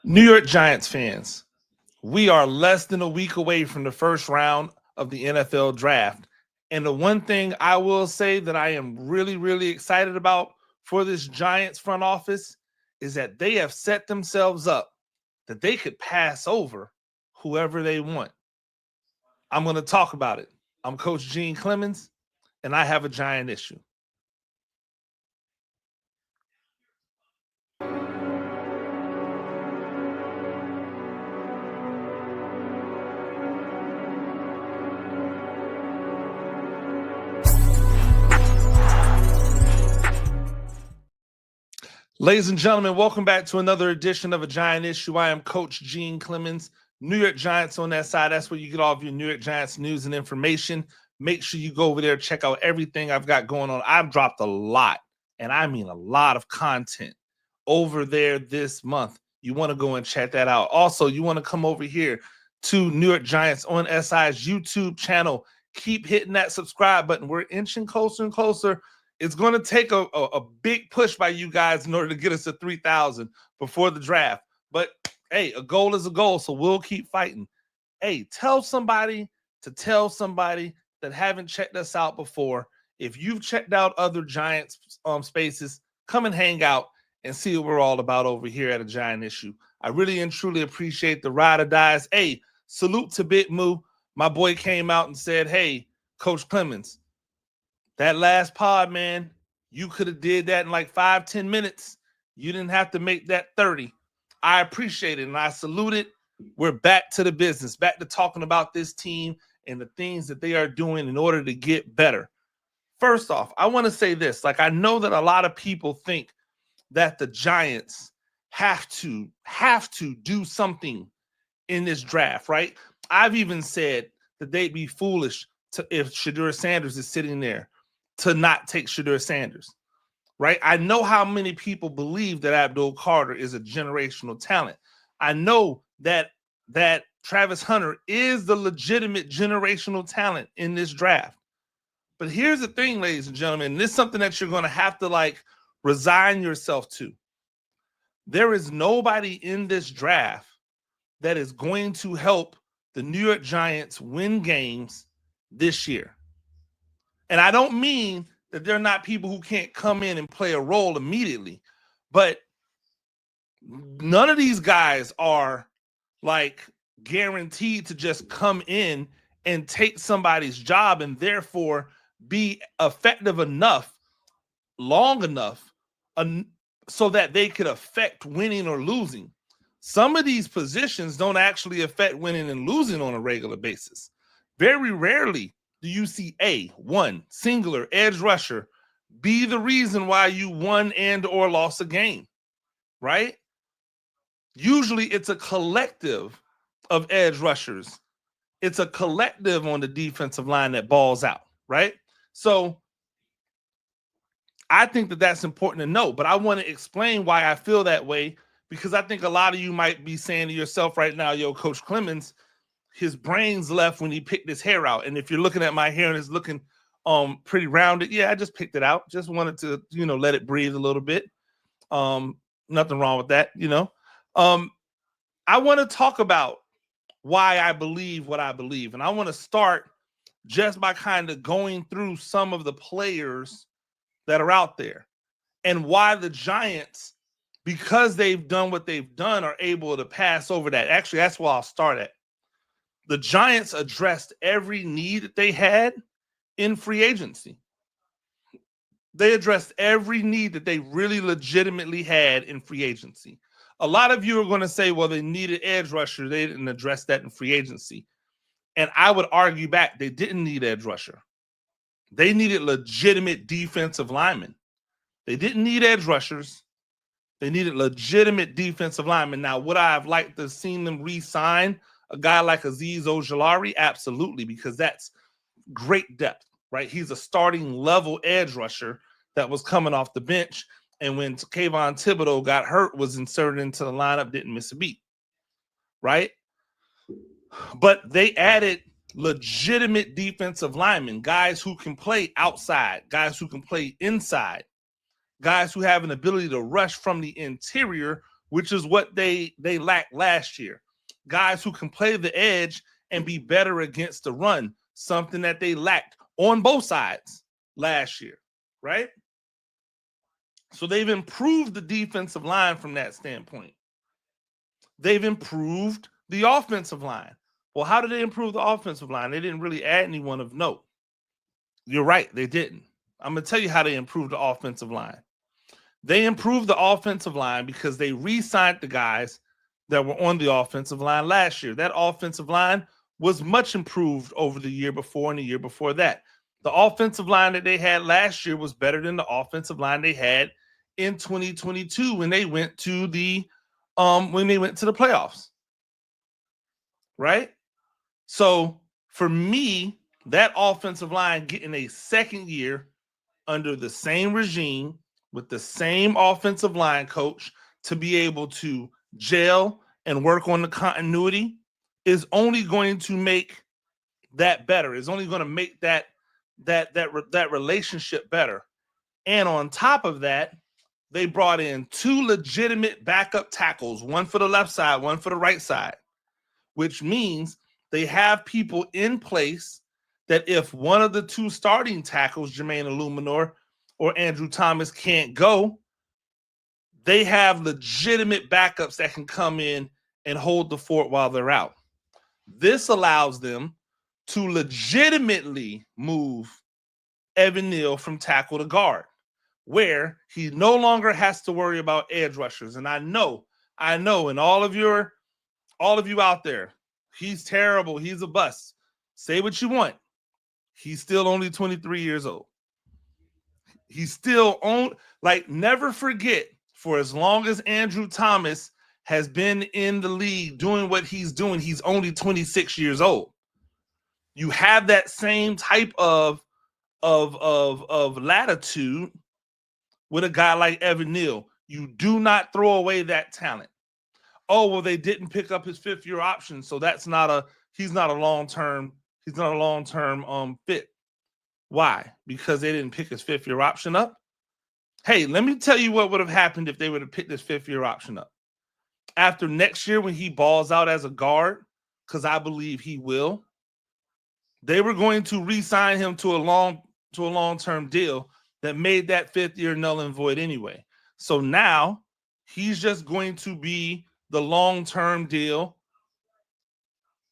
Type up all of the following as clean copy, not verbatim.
New York Giants fans, we are less than a week away from the first round of the NFL draft. And the one thing I will say that I am really, really excited about for this Giants front office is that they have set themselves up that they could pass over whoever they want. I'm going to talk about it. I'm Coach Gene Clemons, and I have a giant issue. Ladies and gentlemen, welcome back to another edition of A Giant Issue. I am Coach Gene Clemons, New York Giants on that side. That's where you get all of your New York Giants news and information. Make sure you go over there, check out everything I've got going on. I've dropped a lot, and I mean a lot of content over there this month. You want to go and check that out. Also, you want to come over here to New York Giants on SI's YouTube channel. Keep hitting that subscribe button. We're inching closer and closer. It's going to take a big push by you guys in order to get us to 3,000 before the draft. But, hey, a goal is a goal, so we'll keep fighting. Hey, tell somebody that haven't checked us out before. If you've checked out other Giants spaces, come and hang out and see what we're all about over here at A Giant Issue. I really and truly appreciate the ride or dies. Hey, salute to Big Moo. My boy came out and said, hey, Coach Clemons, that last pod, man, you could have did that in like 5-10 minutes. You didn't have to make that 30. I appreciate it, and I salute it. We're back to the business, back to talking about this team and the things that they are doing in order to get better. First off, I want to say this. Like, I know that a lot of people think that the Giants have to do something in this draft, right? I've even said that they'd be foolish if Shedeur Sanders is sitting there to not take Shedeur Sanders, right? I know how many people believe that Abdul Carter is a generational talent. I know that Travis Hunter is the legitimate generational talent in this draft. But here's the thing, ladies and gentlemen, and this is something that you're going to have to like resign yourself to. There is nobody in this draft that is going to help the New York Giants win games this year. And I don't mean that they're not people who can't come in and play a role immediately, but none of these guys are like guaranteed to just come in and take somebody's job and therefore be effective enough, long enough, so that they could affect winning or losing. Some of these positions don't actually affect winning and losing on a regular basis. Very rarely do you see one singular edge rusher be the reason why you won and or lost a game, right? Usually it's a collective of edge rushers. It's a collective on the defensive line that balls out, right? So I think that that's important to know, but I want to explain why I feel that way, because I think a lot of you might be saying to yourself right now, yo, Coach Clemons, his brain's left when he picked his hair out. And if you're looking at my hair and it's looking pretty rounded, yeah, I just picked it out. Just wanted to, let it breathe a little bit. Nothing wrong with that, I want to talk about why I believe what I believe. And I want to start just by kind of going through some of the players that are out there and why the Giants, because they've done what they've done, are able to pass over that. Actually, that's where I'll start at. The Giants addressed every need that they had in free agency. They addressed every need that they really legitimately had in free agency. A lot of you are going to say, well, they needed edge rusher. They didn't address that in free agency. And I would argue back, they didn't need edge rusher. They needed legitimate defensive linemen. They didn't need edge rushers. They needed legitimate defensive linemen. Now, would I have liked to have seen them re-sign a guy like Azeez Ojulari? Absolutely, because that's great depth, right? He's a starting level edge rusher that was coming off the bench, and when Kayvon Thibodeau got hurt, was inserted into the lineup, didn't miss a beat, right? But they added legitimate defensive linemen, guys who can play outside, guys who can play inside, guys who have an ability to rush from the interior which is what they lacked last year. Guys who can play the edge and be better against the run, something that they lacked on both sides last year, right? So they've improved the defensive line from that standpoint. They've improved the offensive line. Well, how did they improve the offensive line? They didn't really add anyone of note. You're right, they didn't. I'm going to tell you how they improved the offensive line. They improved the offensive line because they re-signed the guys that were on the offensive line last year. That offensive line was much improved over the year before and the year before that. The offensive line that they had last year was better than the offensive line they had in 2022 when they went to the playoffs. Right? So for me, that offensive line getting a second year under the same regime with the same offensive line coach to be able to gel and work on the continuity is only going to make that better. It's only going to make that relationship better. And on top of that, they brought in 2 legitimate backup tackles, one for the left side, one for the right side, which means they have people in place that if one of the 2 starting tackles, Jermaine Illuminor or Andrew Thomas, can't go, they have legitimate backups that can come in and hold the fort while they're out. This allows them to legitimately move Evan Neal from tackle to guard, where he no longer has to worry about edge rushers. And I know, and all of you out there, he's terrible, he's a bust. Say what you want. He's still only 23 years old. He's still on, never forget, for as long as Andrew Thomas has been in the league doing what he's doing, he's only 26 years old. You have that same type of latitude with a guy like Evan Neal. You do not throw away that talent. Oh, well, they didn't pick up his 5th-year option, so he's not a long-term fit. Why? Because they didn't pick his 5th-year option up? Hey, let me tell you what would have happened if they would have picked his 5th-year option up. After next year when he balls out as a guard, because I believe he will, they were going to re-sign him to a long-term deal that made that 5th year null and void anyway. So now he's just going to be the long-term deal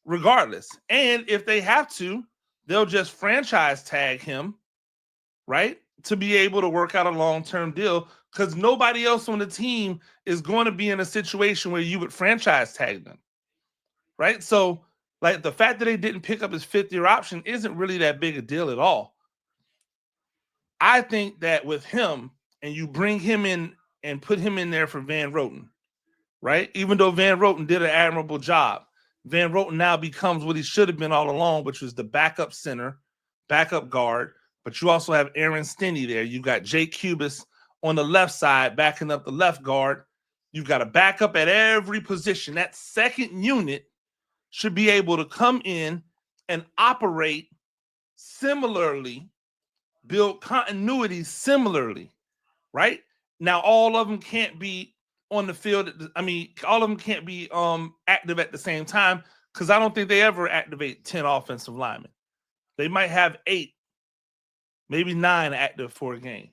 regardless. And if they have to, they'll just franchise tag him, right, to be able to work out a long-term deal, because nobody else on the team is going to be in a situation where you would franchise tag them, right? So, the fact that they didn't pick up his 5th-year option isn't really that big a deal at all. I think that with him, and you bring him in and put him in there for Van Roten, right? Even though Van Roten did an admirable job, Van Roten now becomes what he should have been all along, which was the backup center, backup guard. But you also have Aaron Stinney there. You got Jake Cubis on the left side backing up the left guard. You've got a backup at every position. That second unit should be able to come in and operate similarly, build continuity similarly, right? Now, all of them can't be on the field. All of them can't be active at the same time, because I don't think they ever activate 10 offensive linemen. They might have 8, maybe 9 active for a game.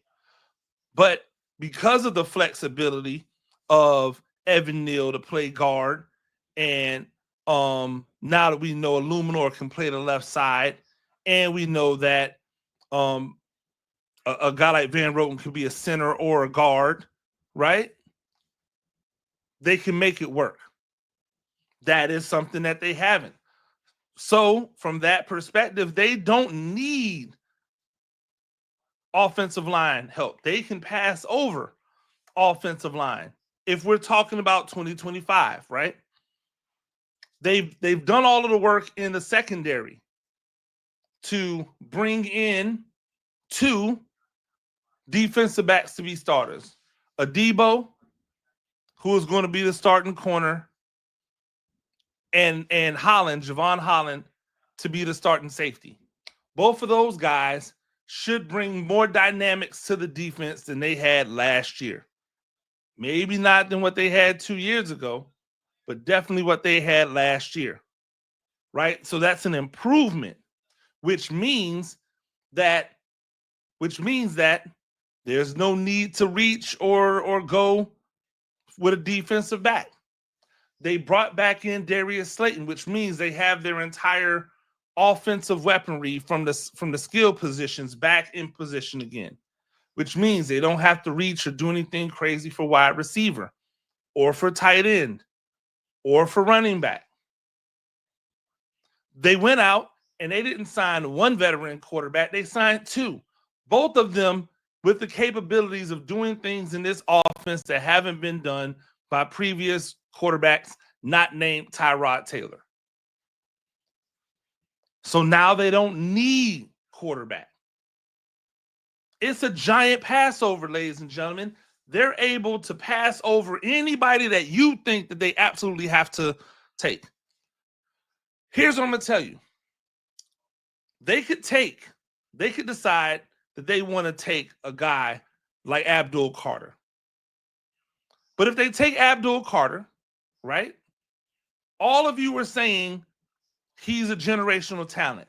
But because of the flexibility of Evan Neal to play guard, and now that we know Illuminor can play the left side, and we know that a guy like Van Roten could be a center or a guard, right? They can make it work. That is something that they haven't. So from that perspective, they don't need offensive line help. They can pass over offensive line if we're talking about 2025, right? They've done all of the work in the secondary to bring in 2 defensive backs to be starters. Adebo, who is going to be the starting corner, and Holland, Javon Holland, to be the starting safety. Both of those guys should bring more dynamics to the defense than they had last year. Maybe not than what they had 2 years ago, but definitely what they had last year, right? So that's an improvement, which means that there's no need to reach or go with a defensive back. They brought back in Darius Slayton, which means they have their entire offensive weaponry from the skill positions back in position again, which means they don't have to reach or do anything crazy for wide receiver or for tight end or for running back. They went out and they didn't sign one veteran quarterback. They signed two, both of them with the capabilities of doing things in this offense that haven't been done by previous quarterbacks not named Tyrod Taylor. So now they don't need quarterback. It's a giant Passover, ladies and gentlemen. They're able to pass over anybody that you think that they absolutely have to take. Here's what I'm going to tell you. They could decide that they want to take a guy like Abdul Carter. But if they take Abdul Carter, right, all of you were saying he's a generational talent,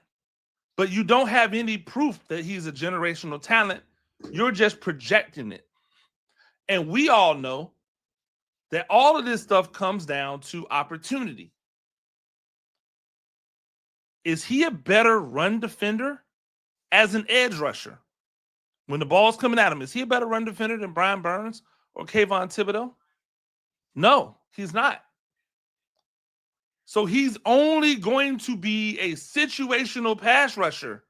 but you don't have any proof that he's a generational talent. You're just projecting it. And we all know that all of this stuff comes down to opportunity. Is he a better run defender as an edge rusher? When the ball's coming at him, is he a better run defender than Brian Burns or Kayvon Thibodeau? No, he's not. So he's only going to be a situational pass rusher.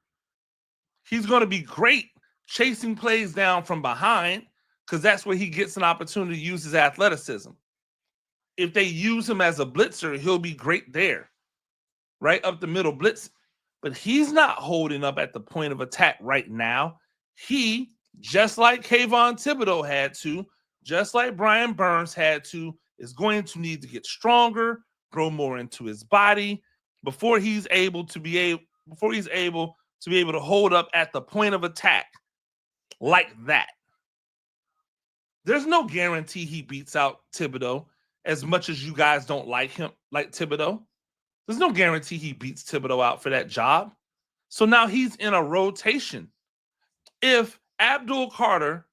He's going to be great chasing plays down from behind because that's where he gets an opportunity to use his athleticism. If they use him as a blitzer, he'll be great there, right up the middle blitz. But he's not holding up at the point of attack right now. He, just like Kayvon Thibodeau had to, just like Brian Burns had to, is going to need to get stronger, grow more into his body before he's able to hold up at the point of attack like that. There's no guarantee he beats out Thibodeau as much as you guys don't like him, like Thibodeau. There's no guarantee he beats Thibodeau out for that job. So now he's in a rotation. If Abdul Carter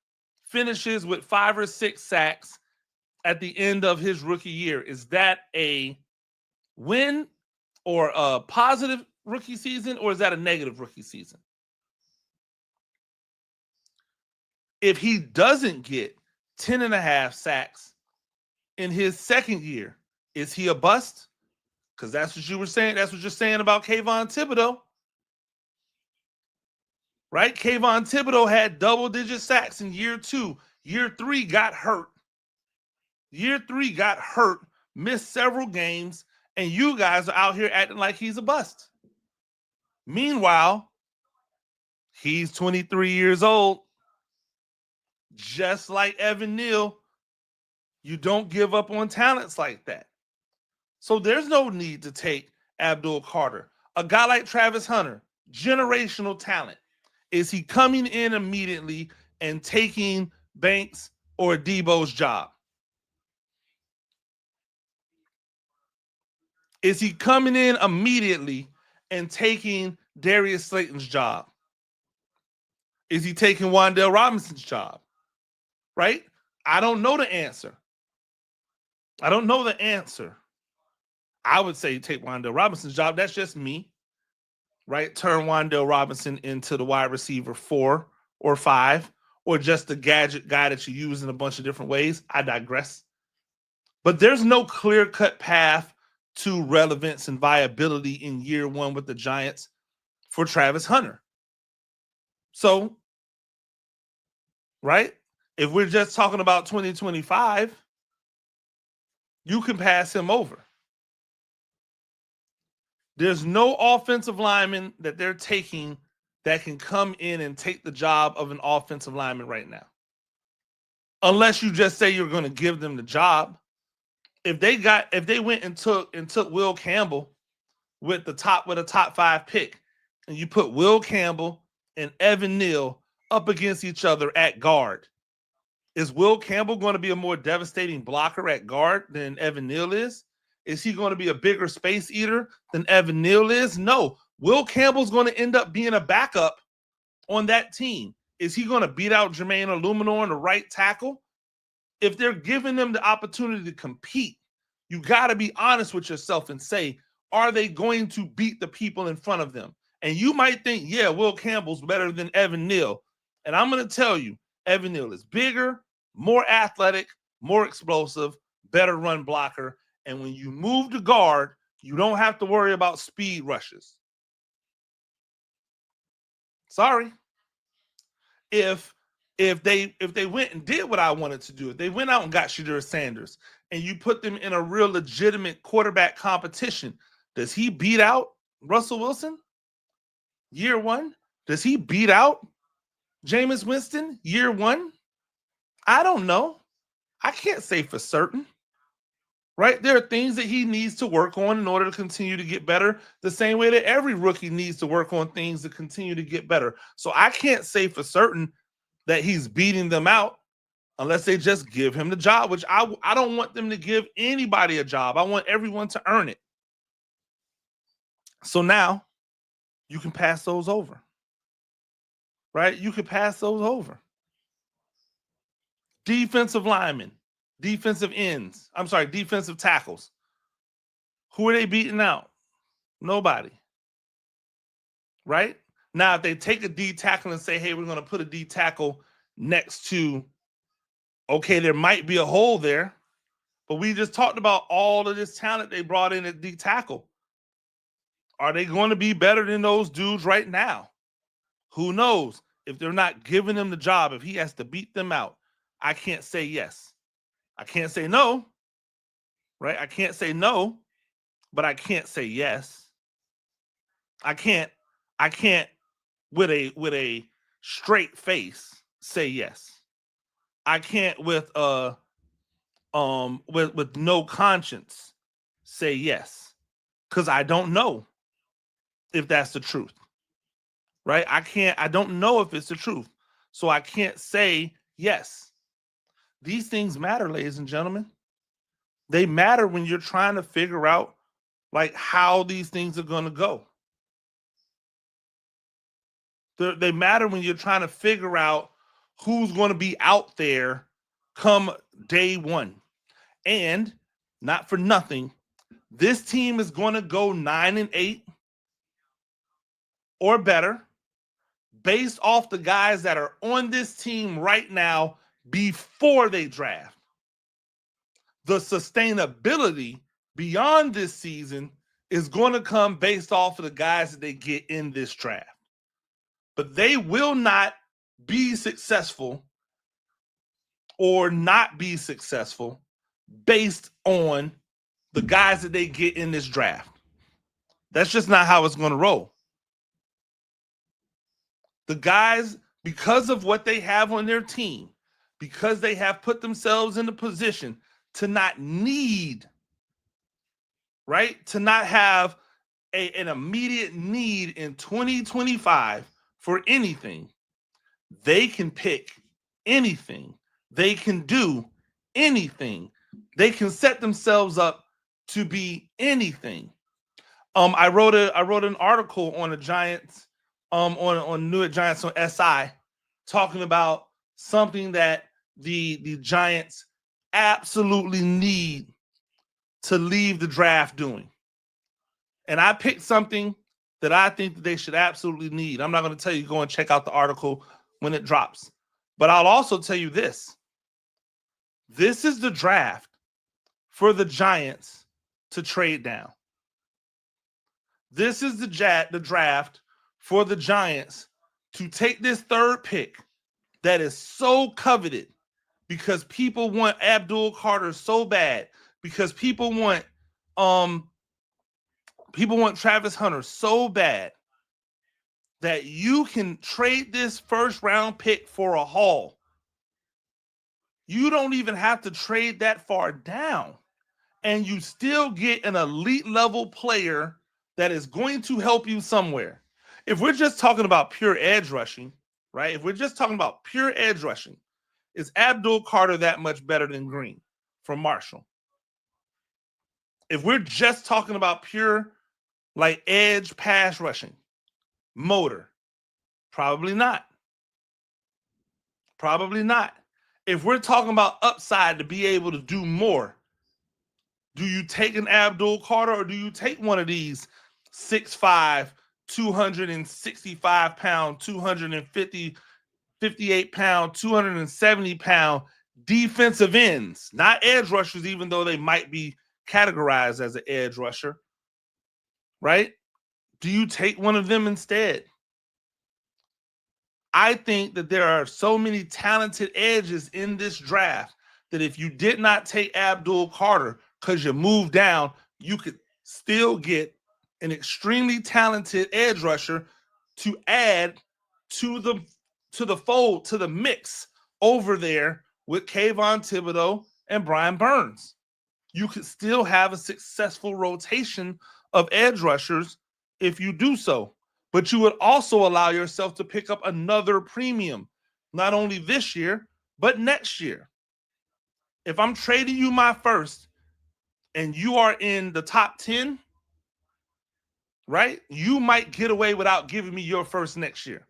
finishes with 5 or 6 sacks at the end of his rookie year, is that a win or a positive rookie season, or is that a negative rookie season? If he doesn't get 10.5 sacks in his second year, is he a bust? Because that's what you were saying. That's what you're saying about Kayvon Thibodeau. Right? Kayvon Thibodeau had double-digit sacks in year 2. Year 3 got hurt. Missed several games, and you guys are out here acting like he's a bust. Meanwhile, he's 23 years old. Just like Evan Neal, you don't give up on talents like that. So there's no need to take Abdul Carter. A guy like Travis Hunter, generational talent. Is he coming in immediately and taking Banks or Debo's job? Is he coming in immediately and taking Darius Slayton's job? Is he taking Wan'Dale Robinson's job? Right? I don't know the answer. I would say take Wan'Dale Robinson's job. That's just me. Right? Turn Wan'Dale Robinson into the wide receiver 4 or 5, or just the gadget guy that you use in a bunch of different ways. I digress. But there's no clear-cut path to relevance and viability in year 1 with the Giants for Travis Hunter. So, right? If we're just talking about 2025, you can pass him over. There's no offensive lineman that they're taking that can come in and take the job of an offensive lineman right now. Unless you just say you're going to give them the job. If they went and took Will Campbell with a top 5 pick, and you put Will Campbell and Evan Neal up against each other at guard, Is Will Campbell going to be a more devastating blocker at guard than Evan Neal is? Is he going to be a bigger space eater than Evan Neal is? No. Will Campbell's going to end up being a backup on that team. Is he going to beat out Jermaine Illuminor on the right tackle? If they're giving them the opportunity to compete, you got to be honest with yourself and say, are they going to beat the people in front of them? And you might think, yeah, Will Campbell's better than Evan Neal. And I'm going to tell you, Evan Neal is bigger, more athletic, more explosive, better run blocker. And when you move to guard, you don't have to worry about speed rushes. Sorry. If they went and did what I wanted to do, if they went out and got Shedeur Sanders and you put them in a real legitimate quarterback competition, does he beat out Russell Wilson year one? Does he beat out Jameis Winston year one? I don't know. I can't say for certain. Right? There are things that he needs to work on in order to continue to get better, the same way that every rookie needs to work on things to continue to get better. So I can't say for certain that he's beating them out unless they just give him the job, which I don't want them to give anybody a job. I want everyone to earn it. So now you can pass those over. Right? You can pass those over. Defensive linemen, defensive ends. I'm sorry, defensive tackles. Who are they beating out? Nobody. Right? Now, if they take a D tackle and say, hey, we're going to put a D tackle next to, okay, there might be a hole there, but we just talked about all of this talent they brought in at D tackle. Are they going to be better than those dudes right now? Who knows? If they're not giving him the job, if he has to beat them out, I can't say yes. I can't say no, right? I can't say no, but I can't say yes. I can't with a straight face say yes. I can't with no conscience say yes, because I don't know if that's the truth. Right? I don't know if it's the truth. So I can't say yes. These things matter, ladies and gentlemen. They matter when you're trying to figure out like how these things are going to go. They matter when you're trying to figure out who's going to be out there come day one. And not for nothing, this team is going to go 9-8 or better based off the guys that are on this team right now before they draft. The sustainability beyond this season is going to come based off of the guys that they get in this draft. But they will not be successful or not be successful based on the guys that they get in this draft. That's just not how it's going to roll. The guys, because of what they have on their team, because they have put themselves in a position to not need, right? To not have an immediate need in 2025 for anything. They can pick anything. They can do anything. They can set themselves up to be anything. I wrote an article on the Giants, on New York Giants on SI, talking about something that the Giants absolutely need to leave the draft doing. And I picked something that I think that they should absolutely need. I'm not going to tell you go and check out the article when it drops. But I'll also tell you this. This is the draft for the Giants to trade down. This is the draft for the Giants to take this third pick that is so coveted because people want Abdul Carter so bad, because people want Travis Hunter so bad that you can trade this first round pick for a haul. You don't even have to trade that far down, and you still get an elite level player that is going to help you somewhere. If we're just talking about pure edge rushing, right? If we're just talking about pure edge rushing, Is Abdul Carter that much better than Green from Marshall? If we're just talking about pure like edge pass rushing, motor, probably not. Probably not. If we're talking about upside to be able to do more, do you take an Abdul Carter or do you take one of these 6'5", 265 pound, 58 pound, 270 pound defensive ends, not edge rushers, even though they might be categorized as an edge rusher, right? Do you take one of them instead? I think that there are so many talented edges in this draft that if you did not take Abdul Carter because you moved down, you could still get an extremely talented edge rusher to add to the fold, to the mix over there with Kayvon Thibodeau and Brian Burns. You could still have a successful rotation of edge rushers if you do so. But you would also allow yourself to pick up another premium, not only this year, but next year. If I'm trading you my first and you are in the top 10, right? You might get away without giving me your first next year,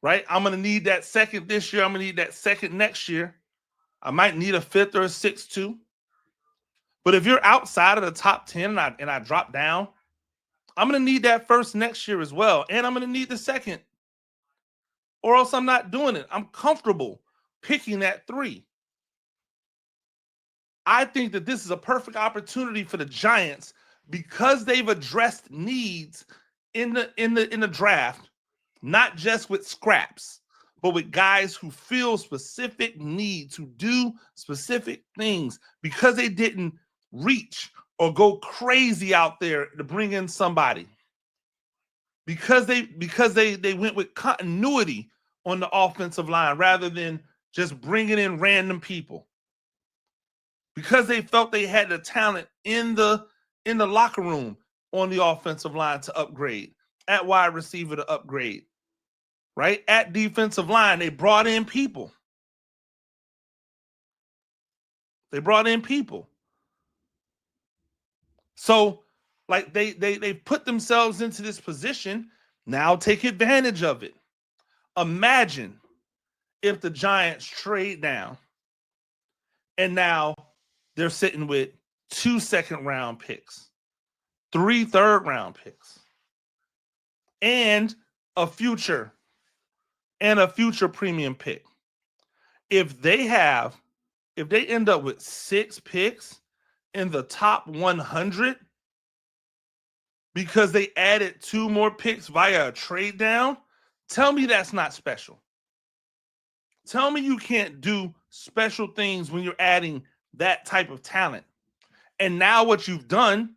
right? I'm going to need that second this year. I'm going to need that second next year. I might need a fifth or a sixth too. But if you're outside of the top 10 and I drop down, I'm going to need that first next year as well. And I'm going to need the second. Or else I'm not doing it. I'm comfortable picking that 3. I think that this is a perfect opportunity for the Giants because they've addressed needs in the draft, not just with scraps, but with guys who feel specific needs, who do specific things because they didn't reach or go crazy out there to bring in somebody. Because they went with continuity on the offensive line rather than just bringing in random people. Because they felt they had the talent in the locker room on the offensive line to upgrade, at wide receiver to upgrade, right? At defensive line, they brought in people. So, like they put themselves into this position. Now take advantage of it. Imagine if the Giants trade down and now they're sitting with 2 second-round picks, 3 third-round picks, and a future premium pick. If they end up with 6 picks in the top 100 because they added 2 more picks via a trade down, tell me that's not special. Tell me you can't do special things when you're adding that type of talent. And now what you've done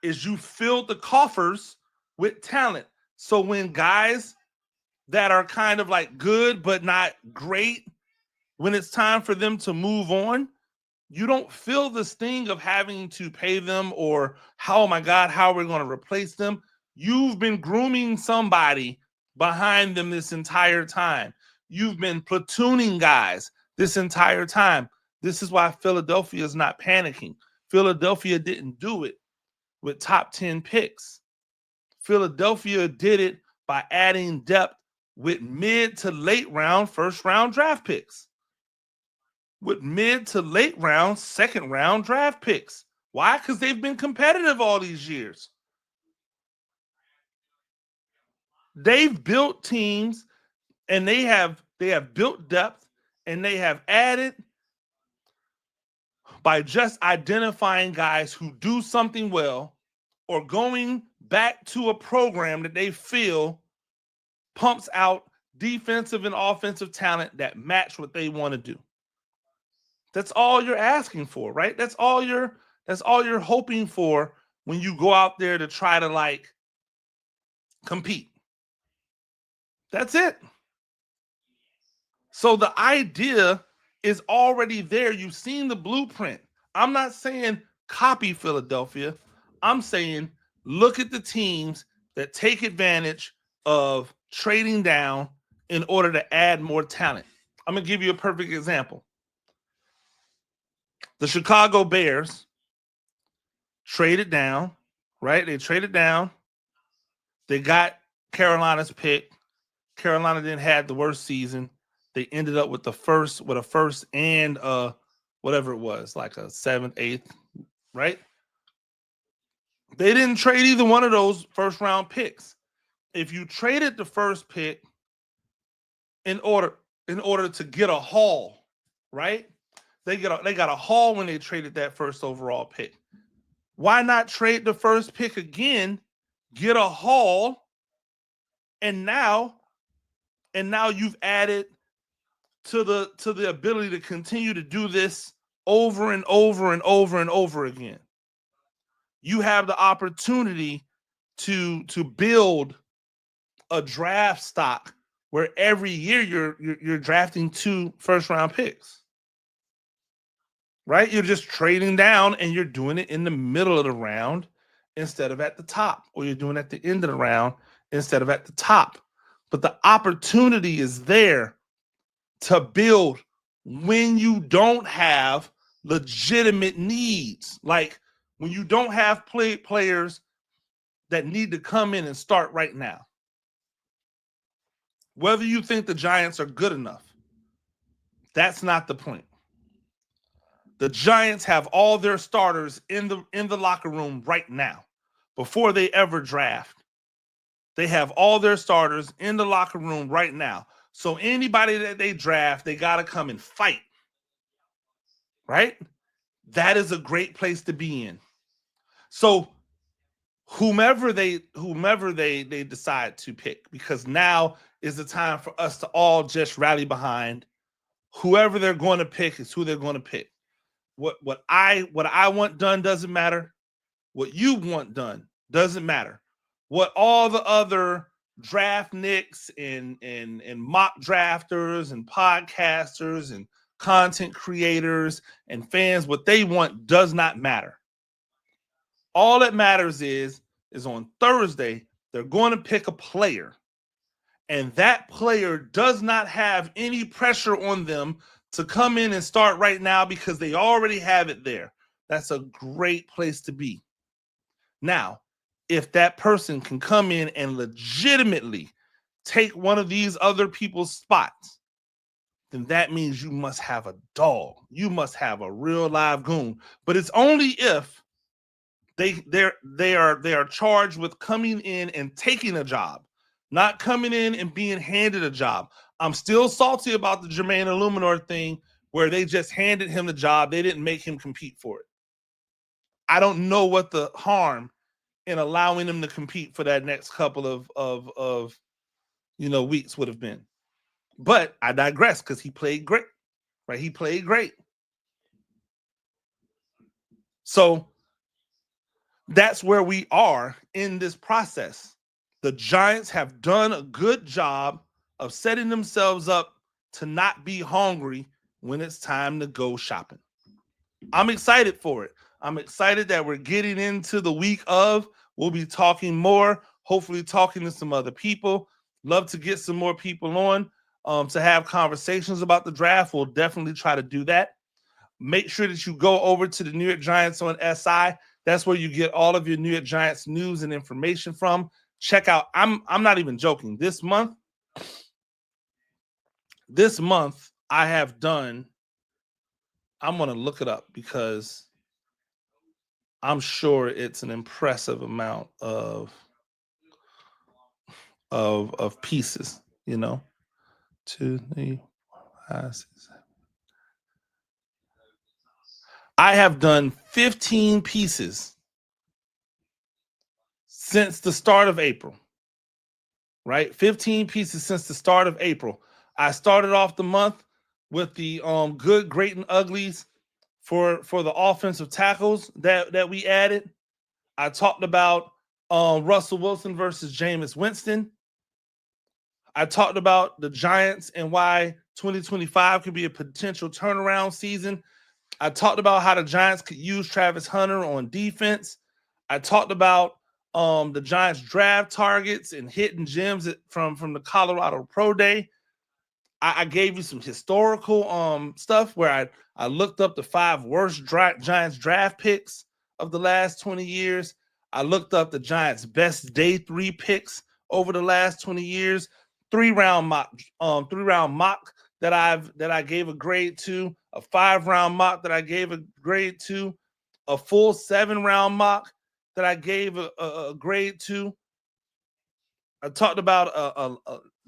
is you filled the coffers with talent. So when guys that are kind of like good but not great, when it's time for them to move on, you don't feel the sting of having to pay them or, oh my God, how we're going to replace them. You've been grooming somebody behind them this entire time. You've been platooning guys this entire time. This is why Philadelphia is not panicking. Philadelphia didn't do it with top 10 picks. Philadelphia did it by adding depth with mid to late round, first round draft picks. With mid to late round, second round draft picks. Why? Because they've been competitive all these years. They've built teams and they have built depth and they have added by just identifying guys who do something well or going back to a program that they feel pumps out defensive and offensive talent that match what they want to do. That's all you're asking for, right? That's all you're hoping for when you go out there to try to like compete. That's it. So the idea is already there. You've seen the blueprint. I'm not saying copy Philadelphia. I'm saying look at the teams that take advantage of trading down in order to add more talent. I'm going to give you a perfect example. The Chicago Bears traded down, right? They traded down. They got Carolina's pick. Carolina didn't have the worst season. They ended up with a first and whatever it was, like a 7th, 8th, right? They didn't trade either one of those first round picks. If you traded the first pick in order to get a haul, right? They got a haul when they traded that first overall pick. Why not trade the first pick again, get a haul, and now you've added to the ability to continue to do this over and over and over and over again. You have the opportunity to build a draft stock where every year you're drafting 2 first round picks. Right? You're just trading down and you're doing it in the middle of the round instead of at the top, or you're doing it at the end of the round instead of at the top. But the opportunity is there to build when you don't have legitimate needs. Like when you don't have players that need to come in and start right now. Whether you think the Giants are good enough, that's not the point. The Giants have all their starters in the locker room right now before they ever draft. They have all their starters in the locker room right now. So anybody that they draft, they got to come and fight. Right? That is a great place to be in. So whomever they decide to pick, because now is the time for us to all just rally behind whoever they're going to pick is who they're going to pick. What I want done doesn't matter. What you want done doesn't matter. What all the other draft nicks and mock drafters and podcasters and content creators and fans, what they want does not matter. All that matters is on Thursday, they're going to pick a player. And that player does not have any pressure on them to come in and start right now because they already have it there. That's a great place to be. Now, if that person can come in and legitimately take one of these other people's spots, then that means you must have a dog. You must have a real live goon. But it's only if they are charged with coming in and taking a job, not coming in and being handed a job. I'm still salty about the Jermaine Illuminor thing where they just handed him the job. They didn't make him compete for it. I don't know what the harm in allowing him to compete for that next couple of weeks would have been. But I digress because he played great. Right? He played great. So that's where we are in this process. The Giants have done a good job of setting themselves up to not be hungry when it's time to go shopping. I'm excited for it. I'm excited that we're getting into the week of. We'll be talking more, hopefully talking to some other people. Love to get some more people on to have conversations about the draft. We'll definitely try to do that. Make sure that you go over to the New York Giants on SI. That's where you get all of your New York Giants news and information from. Check out, I'm not even joking. This month I have done, I'm going to look it up because I'm sure it's an impressive amount of pieces, 2, 3, 4, 5, 6, 7. I have done 15 pieces since the start of April. Right? 15 pieces since the start of April. I started off the month with the good, great, and uglies for the offensive tackles that we added. I talked about Russell Wilson versus Jameis Winston. I talked about the Giants and why 2025 could be a potential turnaround season. I talked about how the Giants could use Travis Hunter on defense. I talked about the Giants draft targets and hidden gems from the Colorado Pro Day. I gave you some historical stuff where I looked up the 5 worst Giants draft picks of the last 20 years. I looked up the Giants' best day 3 picks over the last 20 years. 3-round mock that I gave a grade to, a 5-round mock that I gave a grade to, a full 7-round mock that I gave a grade to. I talked about a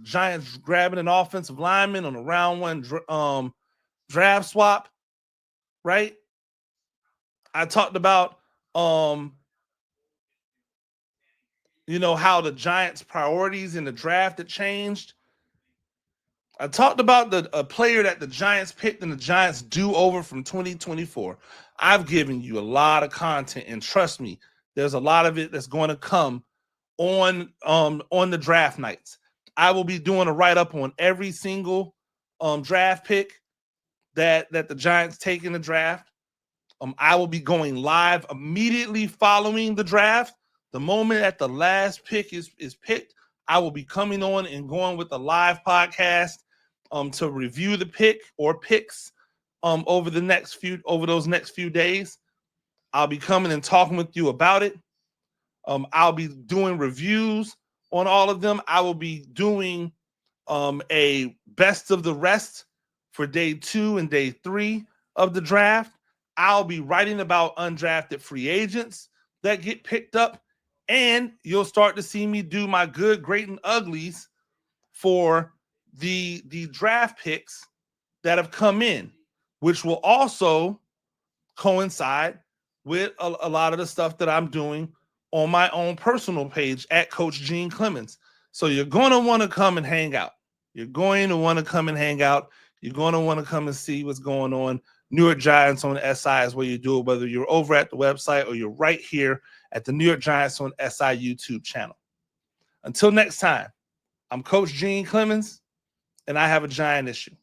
Giants grabbing an offensive lineman on a round 1 draft swap, right? I talked about how the Giants' priorities in the draft had changed. I talked about a player that the Giants picked and the Giants do-over from 2024. I've given you a lot of content, and trust me, there's a lot of it that's going to come on the draft nights. I will be doing a write-up on every single draft pick that the Giants take in the draft. I will be going live immediately following the draft. The moment that the last pick is picked, I will be coming on and going with a live podcast to review the pick or picks over those next few days. I'll be coming and talking with you about it. I'll be doing reviews on all of them. I will be doing a best of the rest for day 2 and day 3 of the draft. I'll be writing about undrafted free agents that get picked up, and you'll start to see me do my good, great, and uglies for the draft picks that have come in, which will also coincide with a lot of the stuff that I'm doing on my own personal page at Coach Gene Clemons. So you're going to want to come and hang out. You're going to want to come and hang out. You're going to want to come and see what's going on. New York Giants on SI is where you do it, whether you're over at the website or you're right here at the New York Giants on SI YouTube channel. Until next time, I'm Coach Gene Clemons, and I have a giant issue.